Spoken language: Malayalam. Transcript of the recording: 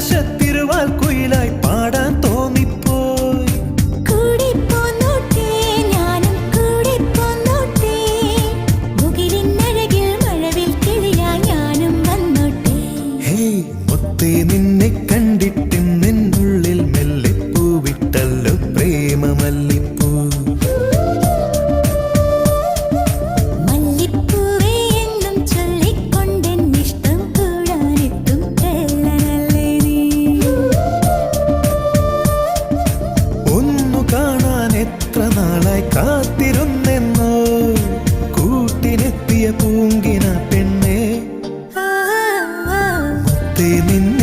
ആകാശത്തിരുവാൽ കുയിലായി പാടാൻ തോന്നിപ്പോയി. കൂടെ പോന്നോട്ടെ ഞാനും കൂടെ പോന്നോട്ടെ, മുകിലിനഴകിൽ മഴവിൽ കിളിയായി ഞാനും വന്നോട്ടെ. ഹേയ് മുത്തേ, നിന്നെ കണ്ടിട്ട് നിന്നുള്ളിൽ മെല്ലെ പൂവിട്ടല്ലോ പ്രേമ മല്ലിപ്പൂ. മല്ലിപ്പൂവേ എന്നും ചൊല്ലിക്കൊണ്ടെന്നിഷ്ടം കൂടാനെത്തും കള്ളനല്ലേ നീ. ഒന്നു കാണാൻ എത്ര നാളായി കാത്തിരുന്നെന്നോ, കൂട്ടിനെത്തിയ പൂങ്കിന പെണ്ണേ. ആ, ആ, ആ. മുത്തേ, നിന്നെ